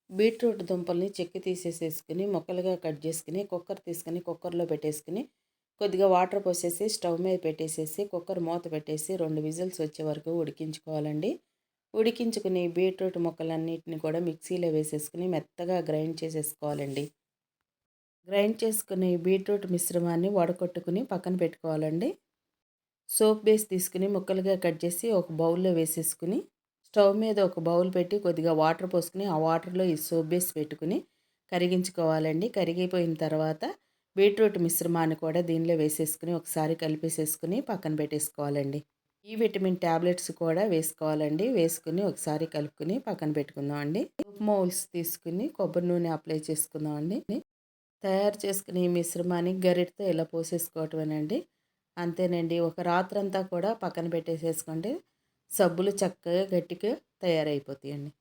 Beetroot దుంపల్ని చెక్కి తీసేసేసుకుని ముక్కలుగా కట్ చేసుకుని కుక్కర్ తీసుకుని కుక్కర్లో పెట్టేసుకుని కొద్దిగా వాటర్ పోసేసి స్టవ్ మీద పెట్టేసేసి కుక్కర్ మూత పెట్టేసి 2 విజిల్స్ వచ్చే వరకు ఉడికించుకోవాలండి. ఉడికించుకుని బీట్రూట్ ముక్కలన్నిటిని కూడా మిక్సీలో వేసేసుకుని మెత్తగా గ్రైండ్ చేసేసుకోవాలండి. గ్రైండ్ చేసుకుని బీట్రూట్ మిశ్రమాన్ని వడకొట్టుకుని పక్కన పెట్టుకోవాలండి. సోప్ బేస్ తీసుకుని ముక్కలుగా కట్ చేసి ఒక బౌల్లో వేసేసుకుని స్టవ్ మీద ఒక బౌల్ పెట్టి కొద్దిగా వాటర్ పోసుకుని ఆ వాటర్లో ఈ సోప్ బేస్ పెట్టుకుని కరిగించుకోవాలండి. కరిగిపోయిన తర్వాత బీట్రూట్ మిశ్రమాన్ని కూడా దీనిలో వేసేసుకుని ఒకసారి కలిపేసేసుకుని పక్కన పెట్టేసుకోవాలండి. ఈ విటమిన్ ట్యాబ్లెట్స్ కూడా వేసుకోవాలండి. వేసుకుని ఒకసారి కలుపుకుని పక్కన పెట్టుకుందాం అండి. సోప్ మౌల్స్ తీసుకుని కొబ్బరి నూనె అప్లై చేసుకుందాం అండి. తయారు చేసుకుని ఈ మిశ్రమాన్ని గరిటతో ఇలా పోసేసుకోవటమేనండి. అంతేనండి. ఒక రాత్రంతా కూడా పక్కన పెట్టేసేసుకుంటే సబ్బులు చక్కగా గట్టిగా తయారైపోతాయండి.